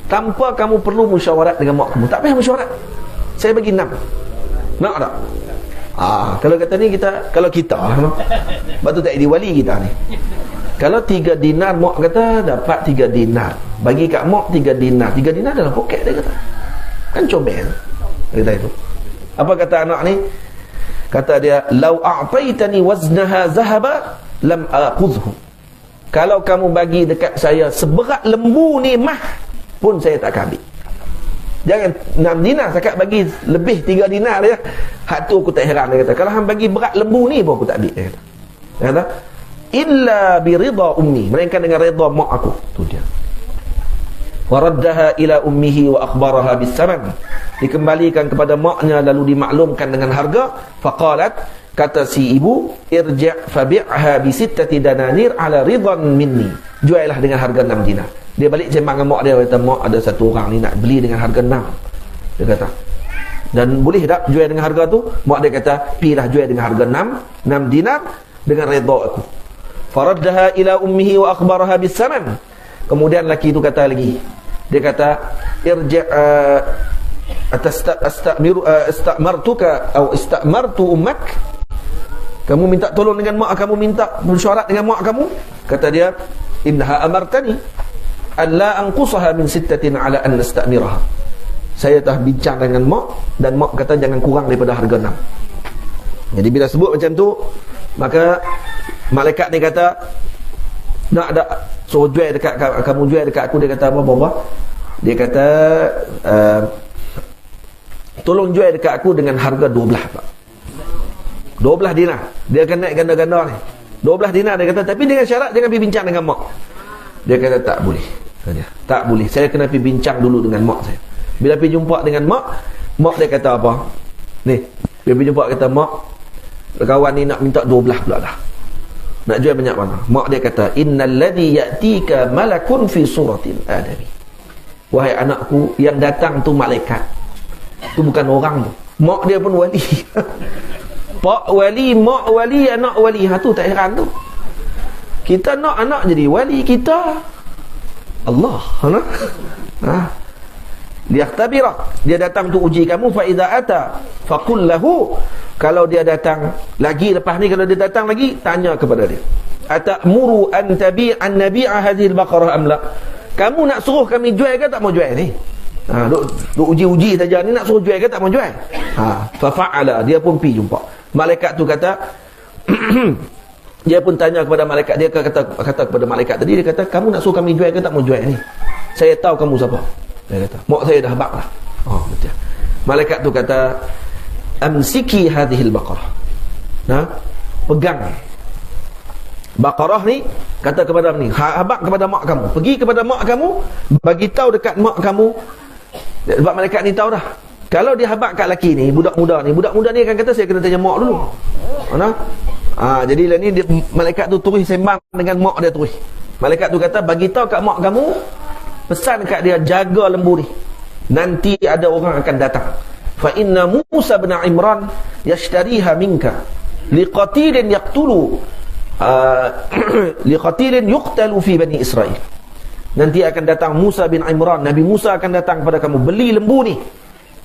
tanpa kamu perlu musyawarat dengan mak kamu. Tak payah musyawarat, saya bagi 6. Nak tak? Kalau kata ni kalau kita sebab tu tak jadi wali kita ni. Kalau 3 dinar mak kata dapat 3 dinar, bagi kat mak 3 dinar, 3 dinar dalam poket dia kata. Kan comel dia kata itu. Apa kata anak ni? Kata dia, lau a'taitani waznaha zahaba lam aqudhu, kalau kamu bagi dekat saya seberat lembu ni mah pun saya tak akan ambil. Jangan 6 dinar cakap bagi lebih 3 dinar dia. Hak tu aku tak heran, dia kata. Kalau hang bagi berat lembu ni pun aku tak ambil, dia kata. Dia kata illa bi ridha ummi, melainkan dengan redha mak aku. Tu dia. Waraddaha ila ummihi wa akhbaraha bis saman, dikembalikan kepada maknya lalu dimaklumkan dengan harga. Faqalat, kata si ibu, irji' fabi'ha bi sittati dananir ala ridhan minni, juallah dengan harga 6 dinar. Dia balik sembang dengan mak dia, kata mak ada satu orang ni nak beli dengan harga 6, dia kata. Dan boleh tak jual dengan harga tu? Mak dia kata, pilah jual dengan harga 6 dinar dengan redha aku. Faraddaha ila ummihi wa akhbaraha bis saman. Kemudian laki tu kata lagi, dia kata irji' istamartuka atau istamartu ummak, kamu minta tolong dengan mak kamu, minta mesyuarat dengan mak kamu. Kata dia, innaha amartani an la anqusaha min sittatin ala an nastamiraha, saya dah bincang dengan mak dan mak kata jangan kurang daripada harga 6. Jadi bila sebut macam tu, maka malaikat ni kata, nak ada suruh jual dekat kamu, jual dekat aku. Dia kata apa? Dia kata tolong jual dekat aku dengan harga 12 Pak. 12 dinar. Dia akan naik ganda-ganda ni. 12 dinar dia kata, tapi dengan syarat jangan pergi bincang dengan mak. Dia kata tak boleh. Tak boleh. Saya kena pergi bincang dulu dengan mak saya. Bila pergi jumpa dengan mak dia kata apa? Ni, dia pergi jumpa kata, mak, kawan ni nak minta 12 pula dah. Nak jual banyak mana? Mak dia kata, innal ladzi ya'tika malakun fi suratil adami. Wahai anakku, yang datang tu malaikat. Tu bukan orang tu. Mak dia pun wali. Pak wali, mak wali, anak wali. Tu tak heran tu. Kita nak anak jadi wali kita. Allah. Liyakhtabira, dia datang tu uji kamu. Fa idza ata faqul lahu, kalau dia datang lagi lepas ni, kalau dia datang lagi, tanya kepada dia, atamuru an tabi'an nabi'a hadhihi al-baqarah am la, kamu nak suruh kami jual ke tak mau jual ni? Duk uji-uji saja, ni nak suruh jual ke tak mau jual. Fa fa'ala, dia pun pergi jumpa. Malaikat tu kata dia pun tanya kepada malaikat, dia kata kepada malaikat tadi, dia kata, kamu nak suruh kami jual ke tak mau jual ni? Saya tahu kamu siapa. Dia kata, mak saya dah habaq lah. Betul. Malaikat tu kata, amsiki hadhil baqarah. Pegang Baqarah ni, kata kepada ni, habaq kepada mak kamu, pergi kepada mak kamu, bagi tahu dekat mak kamu. Sebab malaikat ni tahu dah, kalau dia habaq kat lelaki ni, budak muda ni akan kata, saya kena tanya mak dulu. Jadi lah ni malaikat tu terus sembang dengan mak dia terus. Malaikat tu kata, bagi tahu kat mak kamu, pesan kat dia, jaga lembu ni, nanti ada orang akan datang. Fa inna Musa bin Imran yashtariha minka liqatilin yuqtalu fi Bani Israel. Nanti akan datang Musa bin Imran, Nabi Musa akan datang kepada kamu, beli lembu ni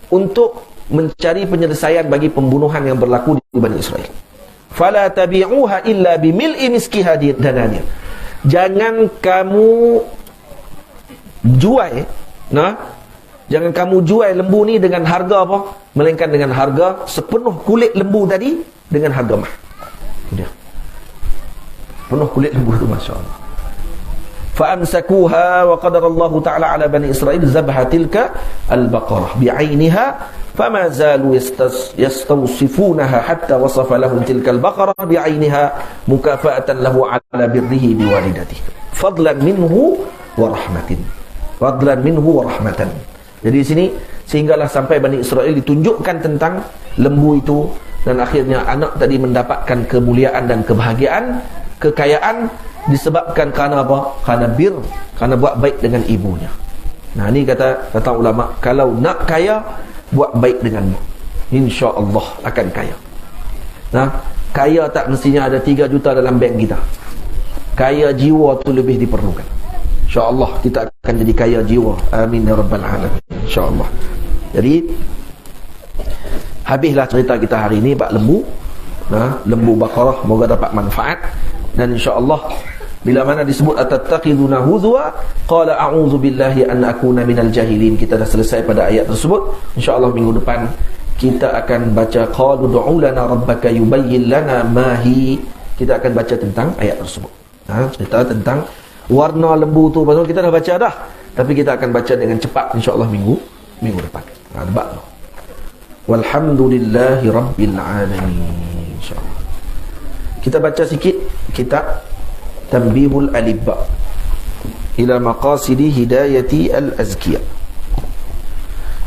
untuk mencari penyelesaian bagi pembunuhan yang berlaku di Bani Israel. Fala tabi'uha illa bimil'i miskiha dananir. Jangan kamu jual, jangan kamu jual lembu ni dengan harga apa? Melainkan dengan harga sepenuh kulit lembu tadi, dengan harga mah. Dia penuh kulit lembu tu, masya-Allah. Fa'amsakuha wa qadara Allah Ta'ala ala Bani Israel zabha tilka al-baqarah bi'ainiha fama zalu yastawsifunaha hatta wasafa lahum tilka al-baqarah bi'ainiha mukafa'atan lahu ala birrihi biwalidatihi fadlan minhu wa rahmatin. Fadlan minhu wa rahmatan. Jadi di sini sehinggalah sampai Bani Israel ditunjukkan tentang lembu itu, dan akhirnya anak tadi mendapatkan kemuliaan dan kebahagiaan, kekayaan, disebabkan kerana apa? Kerana kerana buat baik dengan ibunya. Ni kata ulama, kalau nak kaya, buat baik denganmu, insya-Allah akan kaya. Kaya tak mestinya ada 3 juta dalam bank kita. Kaya jiwa tu lebih diperlukan. InsyaAllah kita akan jadi kaya jiwa. Amin ya rabbal alamin, InsyaAllah. Jadi habislah cerita kita hari ini bab lembu. Lembu Baqarah, moga dapat manfaat. Dan insyaAllah bila mana disebut atattaqiduna huzwa, qala a'udzu billahi an akuna minal jahilin. Kita dah selesai pada ayat tersebut. InsyaAllah minggu depan kita akan baca qalu du'u lana rabbaka yubayyin lana ma hi. Kita akan baca tentang ayat tersebut. Cerita tentang warna lembu tu, pasal kita dah baca dah, tapi kita akan baca dengan cepat insya-Allah minggu depan. Debat. Walhamdulillahi rabbil alamin, insya-Allah. Kita baca sikit kitab Tanbihul Alibba ila maqasidi hidayati al-azkiya.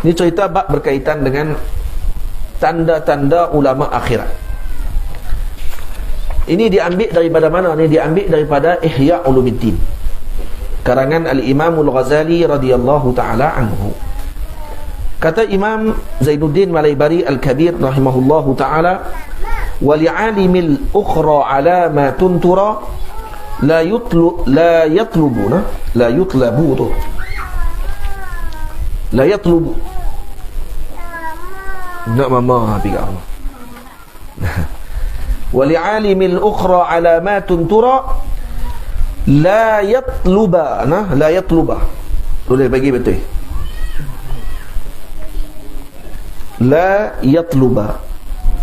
Ini cerita bab berkaitan dengan tanda-tanda ulama akhirat. Ini diambil daripada mana? Ini diambil daripada Ihya Ulumuddin, karangan Al-Imam Al-Ghazali radhiyallahu ta'ala anhu. Kata Imam Zainuddin Malaybari Al-Kabir rahimahullahu ta'ala, wali'alimil ukhra ala ma tuntura la yutlabu nak mama habis Allah. Wali'alimil ukhra ala ma tuntura la yatluba. Boleh bagi betul. La yatluba.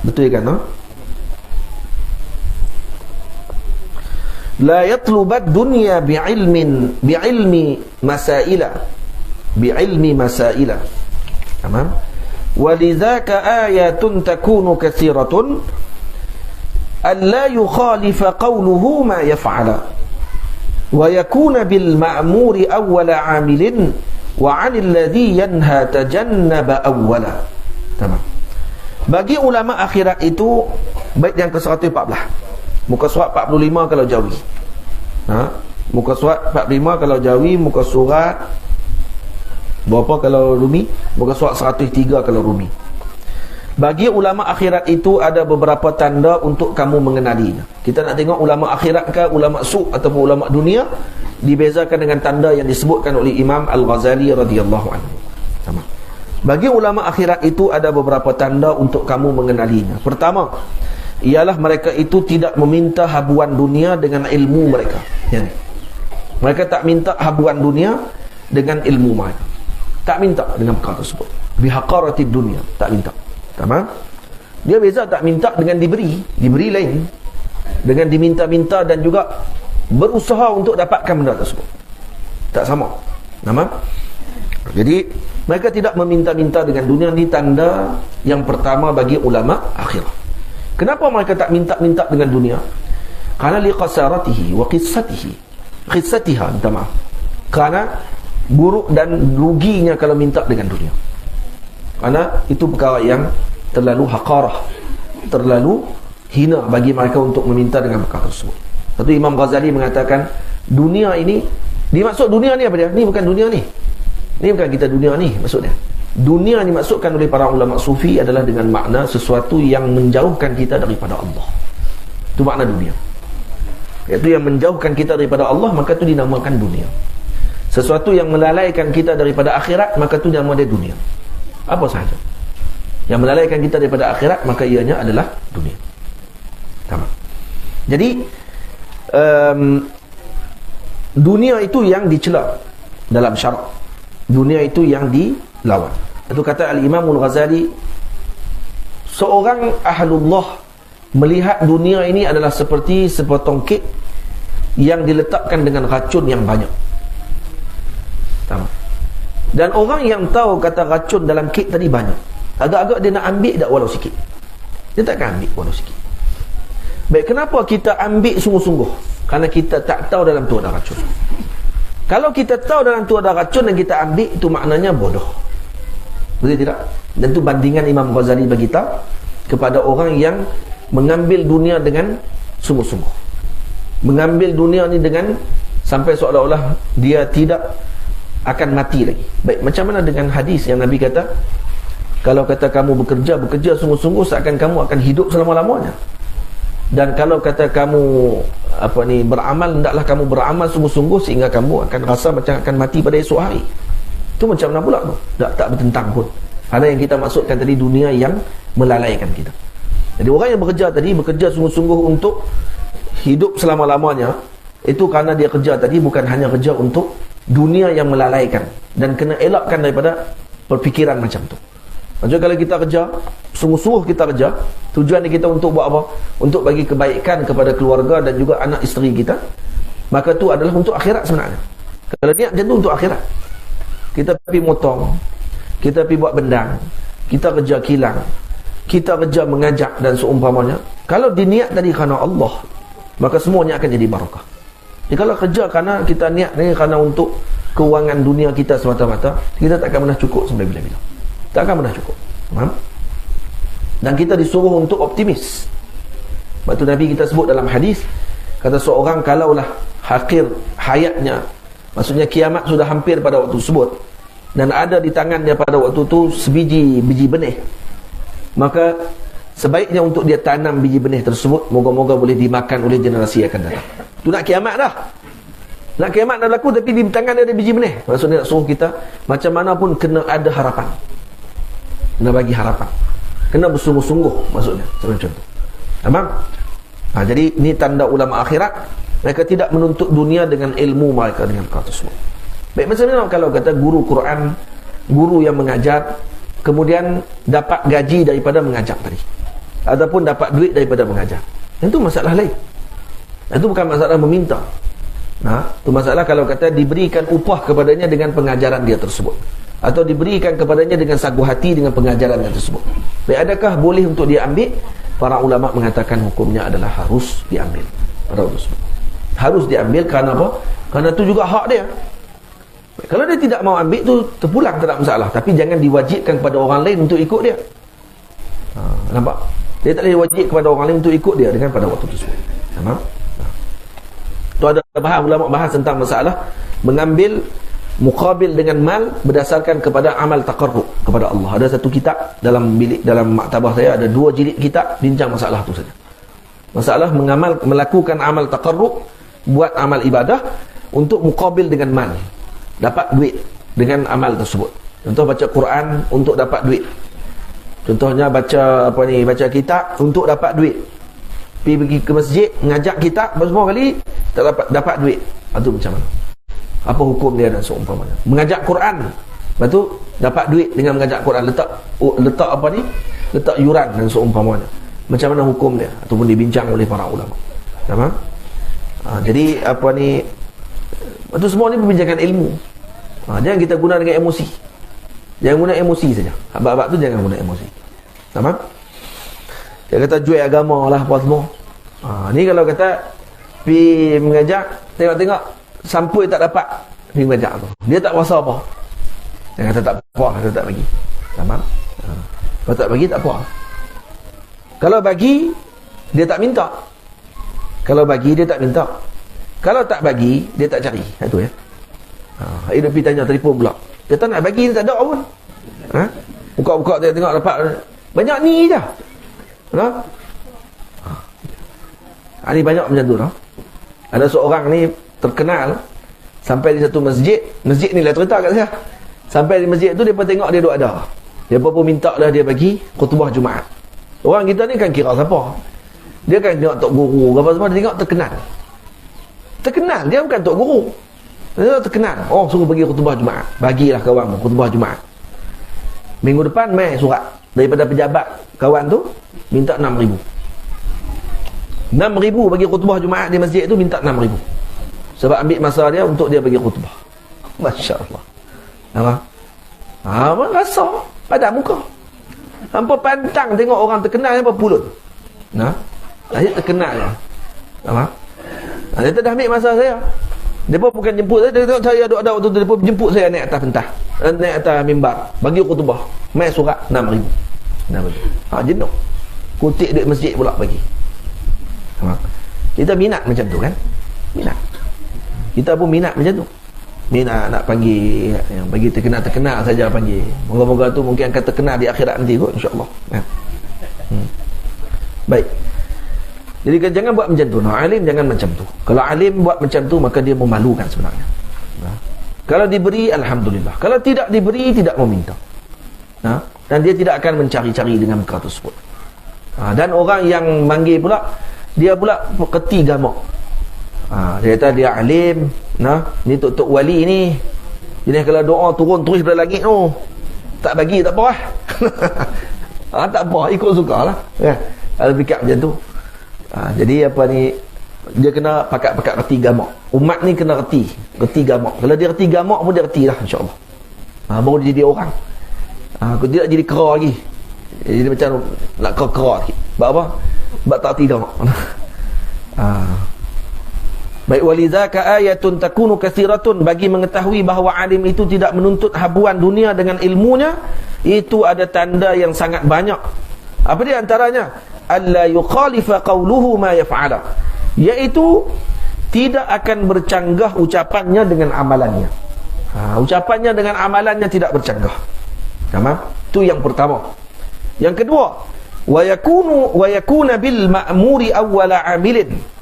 Betul kan? La yatlubat dunya bi'ilmi masaila. Tamam? Walidhaka ayatun takunu katsiratun an la yukhalifa qawluhu ma yaf'ala wa yakuna bil ma'muri awwala 'amilin wa 'anil ladhi yanha tajannaba awwala. Tamam. Bagi ulama akhirat itu, bait yang ke-114, muka surat 45 kalau Jawi. Muka surat 45 kalau Jawi, muka surat berapa kalau Rumi? Muka surat 103 kalau Rumi. Bagi ulama akhirat itu ada beberapa tanda untuk kamu mengenalinya. Kita nak tengok ulama akhirat ke ulama su' ataupun ulama dunia, dibezakan dengan tanda yang disebutkan oleh Imam Al-Ghazali radhiyallahu anhu. Sama. Bagi ulama akhirat itu ada beberapa tanda untuk kamu mengenalinya. Pertama, ialah mereka itu tidak meminta habuan dunia dengan ilmu mereka. Mereka tak minta habuan dunia dengan ilmu mereka. tak minta dengan perkara tersebut. Bihaqaratid dunia, tak minta. Tamam? Dia beza tak minta dengan diberi lain. Dengan diminta-minta dan juga berusaha untuk dapatkan benda tersebut. Tak sama. Nampak? Jadi mereka tidak meminta-minta dengan dunia. Ni tanda yang pertama bagi ulama akhirah. Kenapa mereka tak minta-minta dengan dunia? Karena liqasaratihi wa qissatiha, minta maaf. Karena buruk dan ruginya kalau minta dengan dunia. Karena itu perkara yang terlalu haqarah, terlalu hina bagi mereka untuk meminta dengan perkara tersebut. Satu Imam Ghazali mengatakan, dunia ini, dimaksud dunia ni apa dia? Ni bukan dunia ni. Ni bukan kita dunia ni maksudnya. Dunia ni dimaksudkan oleh para ulama sufi adalah dengan makna sesuatu yang menjauhkan kita daripada Allah. Itu makna dunia. Iaitu yang menjauhkan kita daripada Allah, maka itu dinamakan dunia. Sesuatu yang melalaikan kita daripada akhirat, maka itu nama dia dunia. Apa sahaja yang melalaikan kita daripada akhirat, maka ianya adalah dunia. Sama. Jadi dunia itu yang dicela dalam syarak. Dunia itu yang dilawan. Itu kata Al-Imam Al-Ghazali, seorang ahlullah melihat dunia ini adalah seperti sepotong kek yang diletakkan dengan racun yang banyak. Tamam. Dan orang yang tahu kata racun dalam kek tadi banyak, agak-agak dia nak ambil tak walau sikit. Dia takkan ambil walau sikit. Baik, kenapa kita ambil sungguh-sungguh? Kerana kita tak tahu dalam tu ada racun. Kalau kita tahu dalam tu ada racun dan kita ambil, itu maknanya bodoh. Betul tidak? Dan itu bandingan Imam Ghazali bagi tahu kepada orang yang mengambil dunia dengan sungguh-sungguh. Mengambil dunia ni dengan sampai seolah-olah dia tidak akan mati lagi. Baik, macam mana dengan hadis yang Nabi kata, kalau kata kamu bekerja sungguh-sungguh, seakan kamu akan hidup selama-lamanya. Dan kalau kata kamu beramal, hendaklah kamu beramal sungguh-sungguh sehingga kamu akan rasa macam akan mati pada esok hari. Itu macam mana pula tu? Tak bertentang pun. Ada yang kita maksudkan tadi, dunia yang melalaikan kita. Jadi orang yang bekerja sungguh-sungguh untuk hidup selama-lamanya, itu kerana dia kerja tadi bukan hanya kerja untuk dunia yang melalaikan, dan kena elakkan daripada perfikiran macam tu. Maksudnya kalau kita kerja sungguh-sungguh, kita kerja, tujuan kita untuk buat apa? Untuk bagi kebaikan kepada keluarga dan juga anak isteri kita, maka tu adalah untuk akhirat sebenarnya. Kalau niat macam tu untuk akhirat, kita pergi motong, kita pergi buat bendang, kita kerja kilang, kita kerja mengajak dan seumpamanya, kalau diniat tadi kerana Allah, maka semuanya akan jadi barakah. Jadi kalau kerja kerana kita niat ni kerana untuk kewangan dunia kita semata-mata, kita tak akan pernah cukup sampai bila-bila. Tak akan pernah cukup. Faham? Dan kita disuruh untuk optimis. Sebab tu Nabi kita sebut dalam hadis, kata seorang kalaulah akhir hayatnya, maksudnya kiamat sudah hampir pada waktu tersebut, dan ada di tangannya pada waktu tu biji benih, maka sebaiknya untuk dia tanam biji benih tersebut, moga-moga boleh dimakan oleh generasi yang akan datang. Tu nak kiamat dah. Nak kiamat dah berlaku, tapi di tangan dia ada biji benih. Maksudnya nak suruh kita, macam mana pun kena ada harapan. Kena bagi harapan. Kena bersungguh-sungguh, maksudnya. Macam tu. Faham? Jadi ni tanda ulama akhirat. Mereka tidak menuntut dunia dengan ilmu mereka dengan perkara tersebut. Baik, macam mana kalau kata guru Quran, guru yang mengajar, kemudian dapat gaji daripada mengajar tadi, ataupun dapat duit daripada mengajar. Itu masalah lain. Itu bukan masalah meminta. Itu masalah kalau kata diberikan upah kepadanya dengan pengajaran dia tersebut, atau diberikan kepadanya dengan sagu hati dengan pengajaran dia tersebut. Baik, adakah boleh untuk dia ambil? Para ulama mengatakan hukumnya adalah harus diambil. Harus diambil kerana apa? Kerana itu juga hak dia. Baik, kalau dia tidak mau ambil tu terpulang, tak ada masalah. Tapi jangan diwajibkan kepada orang lain untuk ikut dia. Nampak? Dia tak boleh wajib kepada orang lain untuk ikut dia dengan pada waktu tersebut. Nampak? Tu ada ulama bahas tentang masalah mengambil muqabil dengan mal berdasarkan kepada amal taqarrub kepada Allah. Ada satu kitab dalam maktabah saya, ada 2 jilid kitab bincang masalah tu saja. Masalah melakukan amal taqarrub, buat amal ibadah untuk muqabil dengan mal, dapat duit dengan amal tersebut. Contoh baca Quran untuk dapat duit. Contohnya baca kitab untuk dapat duit. Pergi ke masjid ngajak kitab semua kali tak dapat duit. Itu macam mana? Apa hukum dia dan seumpamanya? Mengajak Quran Lepas tu dapat duit dengan mengajak Quran, letak apa ni, letak yuran dan seumpamanya. Macam mana hukum dia ataupun dibincang oleh para ulama. Faham? Jadi apa ni, itu semua ni perbincangan ilmu. Jangan kita guna dengan emosi. Jangan guna emosi saja. Bab-bab tu jangan guna emosi. Faham? Dia kata jual agama lah apa semua. Ni kalau kata pergi mengajak, tengok-tengok sampul tak dapat pergi mengajak tu, dia tak rasa apa. Dia kata tak apa, dia tak bagi. Faham? Kalau tak bagi tak apa. Kalau bagi dia tak minta. Kalau bagi dia tak minta. Kalau tak bagi dia tak cari. Itu ya. Dia pergi tanya telefon pula. Dia tak nak bagi, dia tak ada pun. Buka-buka tengok dapat banyak ni je. Ni banyak macam tu. Ada seorang ni terkenal sampai di satu masjid. Masjid ni lah cerita kat saya. Sampai di masjid tu dia pun tengok dia duk ada. Dia pun minta dah dia bagi khutbah Jumaat. Orang kita ni kan kira siapa. Dia kan tengok tok guru apa semua, dia tengok terkenal. Terkenal, dia bukan tok guru. Dia terkenal. Oh, suruh bagi khutbah Jumaat. Bagilah kawan khutbah Jumaat. Minggu depan mai surat daripada pejabat kawan tu minta 6,000. 6,000 bagi khutbah Jumaat di masjid tu, minta 6,000. Sebab ambil masa dia untuk dia bagi khutbah. Masya-Allah. Apa rasa pada muka. Hampa pantang tengok orang terkenal apa pulut. Dia terkenal ya. Dia dah ambil masa saya. Dia pun bukan jemput saya, dia tengok saya ada waktu tu, dia pun jemput saya naik atas pentas, naik atas mimbar, bagi khutbah, mai surat 6,000. Jenuh. Kutip duit masjid pula bagi. Kita minat macam tu kan? Minat. Kita pun minat macam tu. Minat nak panggil yang bagi terkenal saja panggil. Moga-moga tu mungkin akan terkenal di akhirat nanti kot, insya-Allah. Baik. Jadi jangan buat macam tu. Alim jangan macam tu. Kalau alim buat macam tu, maka dia memalukan sebenarnya. Kalau diberi, alhamdulillah. Kalau tidak diberi, tidak meminta. Dan dia tidak akan mencari-cari dengan perkara tersebut. Dan orang yang manggil pula, dia pula keti gamak. Dia kata dia alim. Ni tok-tok wali ni. Jadi kalau doa turun terus dari langit tu, tak bagi tak apa lah. Tak apa, ikut suka lah. Kalau fikir macam tu. Jadi apa ni, dia kena pakat-pakat reti gamak. Umat ni kena reti gamak. Kalau dia reti gamak pun dia reti lah, insya-Allah. Baru dia jadi orang. Kalau tidak jadi kera lagi. Jadi macam nak kera sikit. Sebab apa? Sebab tak reti gamak. Baik, walizaka ayatun takunu katsiratun, bagi mengetahui bahawa alim itu tidak menuntut habuan dunia dengan ilmunya, itu ada tanda yang sangat banyak. Apa dia antaranya? Alla yukhalifa qawluhu ma yaf'ala, iaitu tidak akan bercanggah ucapannya dengan amalannya. Ucapannya dengan amalannya tidak bercanggah. Tamam? Itu yang pertama. Yang kedua, wa yakuna bil ma'muri awwala 'amilin.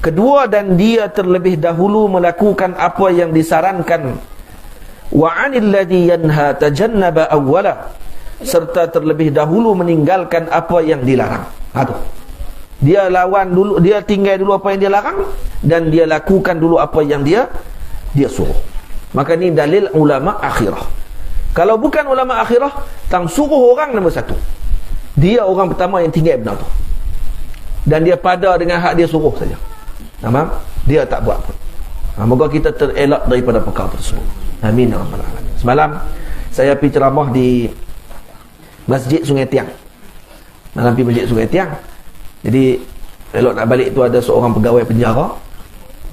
Kedua, dan dia terlebih dahulu melakukan apa yang disarankan. Wa 'anil ladzi yanha tajannaba awwala, serta terlebih dahulu meninggalkan apa yang dilarang. Dia lawan dulu, dia tinggal dulu apa yang dia larang, dan dia lakukan dulu apa yang dia suruh. Maka ni dalil ulama akhirah. Kalau bukan ulama akhirah, tang suruh orang nombor satu, dia orang pertama yang tinggal benar tu, dan dia pada dengan hak dia suruh saja. Tamam? Dia tak buat pun. Moga kita terelak daripada perkara tersebut. Amin ya rabbal alamin. Semalam saya pergi ceramah di Masjid Sungai Tiang. Malam pergi Masjid Sungai Tiang. Jadi elok nak balik tu, ada seorang pegawai penjara.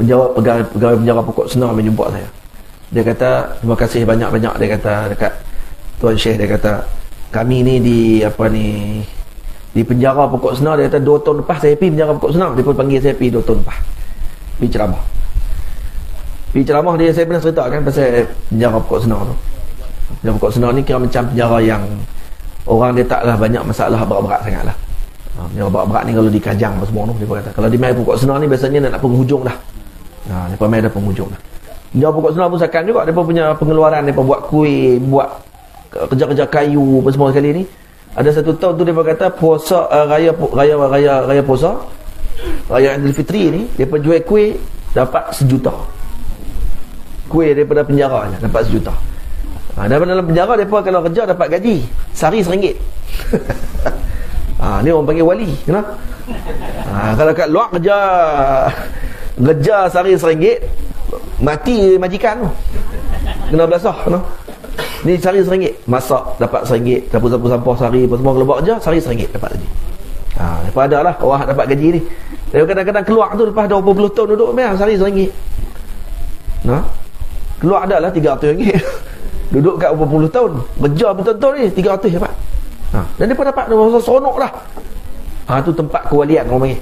Pegawai penjara Pokok Senar menjumpa saya. Dia kata, terima kasih banyak-banyak, dia kata dekat Tuan Syekh, dia kata kami ni di penjara Pokok Senar. Dia kata 2 tahun lepas saya pergi penjara Pokok Senar, dia pun panggil saya pergi 2 tahun lepas pergi ceramah. Pergi ceramah dia, saya pernah cerita kan pasal penjara Pokok Senar tu. Penjara Pokok Senar ni kira macam penjara yang orang dia taklah banyak masalah berat-berat sangat lah. Penjara berat-berat ni kalau dikajang apa semua tu, dia kata kalau di mai Pokok Senar ni biasanya nak penghujung dah. Dia pun mai dah penghujung dah. Penjara Pokok Senar pun sakan juga, dia pun punya pengeluaran, dia pun buat kuih, buat kerja-kerja kayu apa semua sekali ni. Ada satu tahun tu dia kata puasa, raya puasa, raya Aidil Fitri ni, dia pun jual kuih dapat 1 juta. Kuih daripada penjara je dapat 1 juta. Dalam penjara mereka kalau kerja dapat gaji sehari RM1. Ni orang panggil wali, kenapa? Kalau kat luar kerja sehari RM1, mati majikan tu, kena belasah, kenapa? Ni sehari RM1, masak dapat RM1, sapu-sapu sampah sehari, apa semua kalau buat kerja sehari RM1 dapat gaji. Lepas ada lah orang dapat gaji ni. Dia kadang-kadang keluar tu lepas 20 tahun duduk memang sehari RM1. Keluar ada lah RM300. Duduk kat 40 tahun kerja betul-betul ni RM300 dapat. Dan dia pun dapat masa seronok lah. Tu tempat kewalian orang panggil.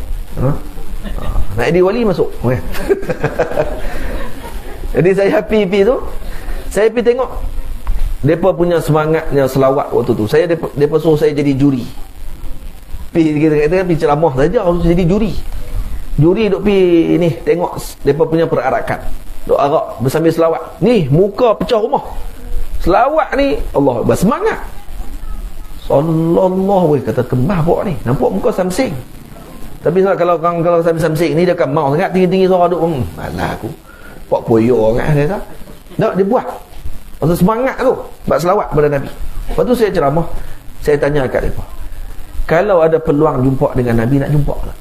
Nak jadi wali masuk. Jadi saya pergi tu, saya pergi tengok mereka punya semangatnya selawat waktu tu. Mereka suruh saya jadi juri. Kita pergi ceramah saja, harus jadi juri. Juri duk pergi ni tengok mereka punya perarakan, duk arak bersambil selawat. Ni muka pecah rumah. Selawat ni Allah bersemangat. Sallallahu kata kemah pok ni. Nampak muka samsing. Tapi kalau samsing ni dia kan mau sangat tinggi-tinggi suara duk. Malah aku. Pok poyo sangat dia tak. Tak dia buat. Masa semangat tu buat selawat kepada Nabi. Lepas tu saya ceramah, saya tanya kat depa, kalau ada peluang jumpa dengan Nabi, nak jumpa tak?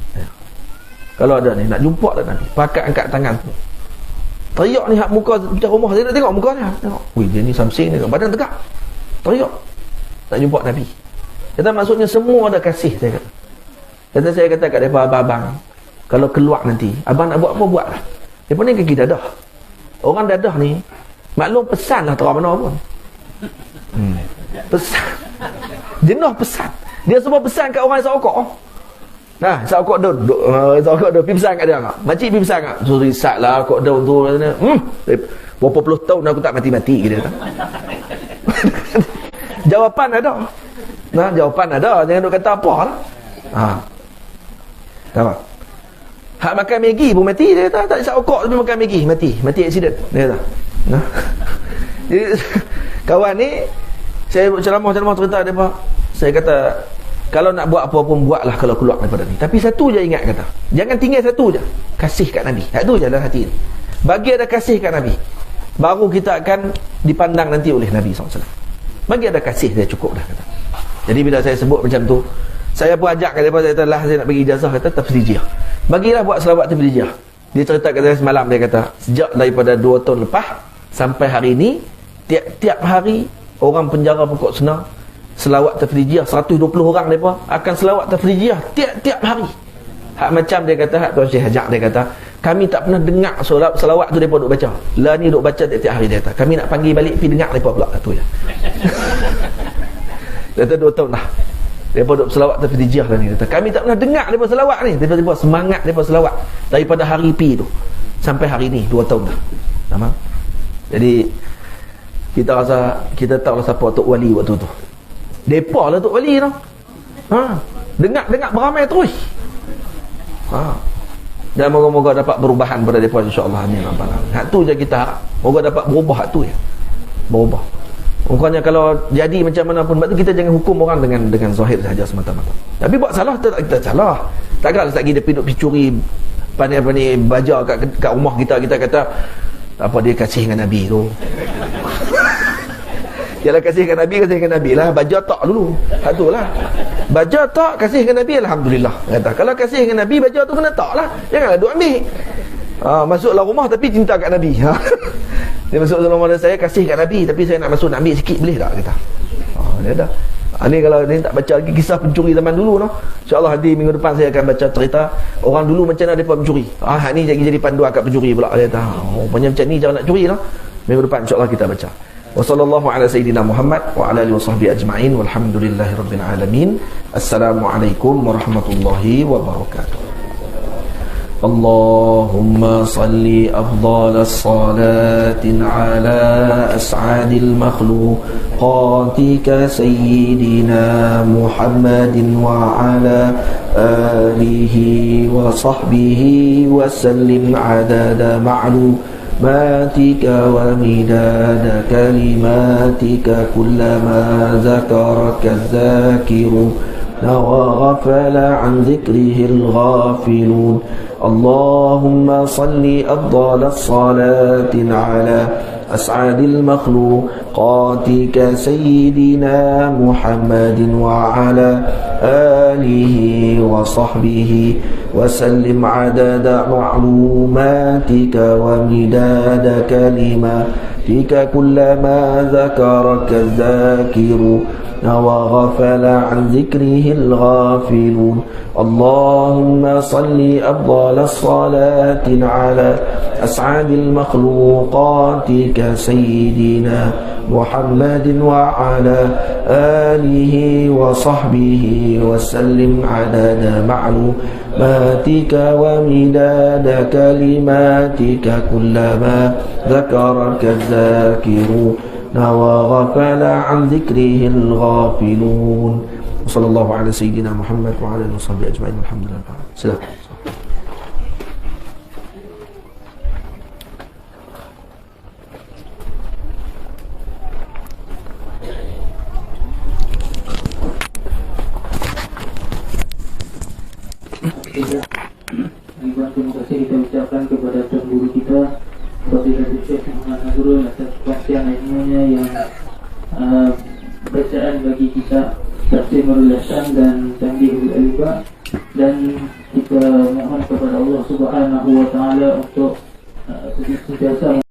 Kalau ada ni nak jumpa tak Nabi, pakat angkat tangan tu. Teriak ni hak muka macam rumah, saya nak tengok mukanya. Tengok. Wih, dia ni samsing ni, badan tegak. Teriak. Nak jumpa Nabi. Kata maksudnya semua ada kasih, saya kata. Kata saya kata kat depa, abang, kalau keluar nanti, abang nak buat apa, buatlah. Depa ni kaki dadah. Orang dadah ni maklum pesan lah terang mana pun. Pesan. Jenuh pesan. Dia semua pesan kat orang yang sokok. Isap rokok daun. Isap rokok daun. Pergi pesan kat dia. Makcik pergi pesan kat. So risat lah rokok daun tu. Berapa puluh tahun aku tak mati-mati. Dia kata. Jawapan ada. Jawapan ada. Jangan duk kata apa lah. Tahu? Hak makan Maggi pun mati. Dia kata. Tak isap rokok tapi makan Maggi. Mati accident. Dia kata. Jadi kawan ni, saya ceramah cerita dia apa. Saya kata, kalau nak buat apa pun buatlah kalau keluar daripada ni. Tapi satu je ingat kata, jangan tinggal satu je, kasih kat Nabi. Satu je dalam hati ni. Bagi ada kasih kat Nabi, baru kita akan dipandang nanti oleh Nabi SAW. Bagi ada kasih, dia cukup dah kata. Jadi bila saya sebut macam tu, saya pun ajak kat dia, saya kata lah, saya nak bagi ijazah, kata tafrijiyah. Bagilah buat selawat tafrijiyah. Dia cerita kat saya semalam, dia kata sejak daripada 2 tahun lepas sampai hari ni, tiap hari orang penjara pokok senang selawat tafrijiyah. 120 orang mereka akan selawat tafrijiyah tiap hari. Hak macam dia kata, hak Tuan Syekh ajak, dia kata kami tak pernah dengar selawat tu mereka duk baca. Lah ni duk baca tiap hari, dia kata kami nak panggil balik pergi dengar mereka pula. Tu je. Dia kata 2 tahun dah mereka duk selawat tafrijiyah lah ni. Dia kata kami tak pernah dengar mereka selawat ni. Tiba-tiba semangat mereka selawat daripada hari pi tu sampai hari ni 2 tahun dah. Nampak? Jadi kita rasa, kita tahu lah siapa Tok Wali waktu tu. Depa lah Tok Wali tu. Dengar beramai terus. Dan moga-moga dapat perubahan pada depa insya-Allah ni. Hak tu je kita harap. Moga dapat berubah hak tu ya. Berubah. Bukannya kalau jadi macam mana pun, sebab tu kita jangan hukum orang dengan zahir saja semata-mata. Tapi buat salah kita salah. Takkan lagi dia pergi curi pandai-pandai baja kat rumah kita kata apa dia kasih dengan Nabi tu. Kalau kasih dengan Nabi lah, baca tak dulu. Satu lah. Baca tak, kasih dengan Nabi, alhamdulillah. Kata, kalau kasih dengan Nabi, baca tu kena tak lah. Janganlah duk ambil. Masuklah rumah tapi cinta kat Nabi. Dia masuk dalam rumah saya, kasih kat Nabi, tapi saya nak masuk, nak ambil sikit, boleh tak? Kata. Dia dah. Ni kalau ni tak baca lagi kisah pencuri zaman dulu, no? InsyaAllah nanti minggu depan saya akan baca cerita orang dulu macam mana mereka mencuri. Ni jadi panduan kat pencuri pula. Dia kata, macam ni jangan nak curi, no? Minggu depan insyaAllah kita baca. Wa sallallahu ala sayyidina Muhammad wa ala alihi wa sahbihi ajma'in walhamdulillahi rabbil alamin. Assalamualaikum warahmatullahi wabarakatuh. Allahumma salli afdalas salatin ala as'adil makhluqatika sayyidina Muhammadin wa ala alihi wa sahbihi wa sallim adada معلوماتك ومداد كلماتك كلما ذكرك الذاكرون وغفل عن ذكره الغافلون اللهم صل أفضل الصلاة على أسعد المخلوقات كسيدنا محمد وعلى آله وصحبه وسلم عدد معلوماتك ومداد كلماتك كلما ذكرك الذاكرون وغفل عن ذكره الغافلون اللهم صل أفضل الصلاة على أسعد المخلوقات كسيدنا محمد وعلى آله وصحبه وسلم عدد معلوماتك ومداد كلماتك كلما ذكرك الذاكرون وغفل عن ذكره الغافلون وصلى الله على سيدنا محمد وعلى آله وصحبه أجمعين والحمد لله. Silakan. Terima kasih kita ucapkan kepada tuan guru kita Fadilatul Syekh Muhammad Nazrul atas kongsian ilmunya yang bacaan bagi kita Tafsirul Ihsan dan Tanbihul Albab, dan kita mohon kepada Allah Subhanahu wa taala untuk sentiasa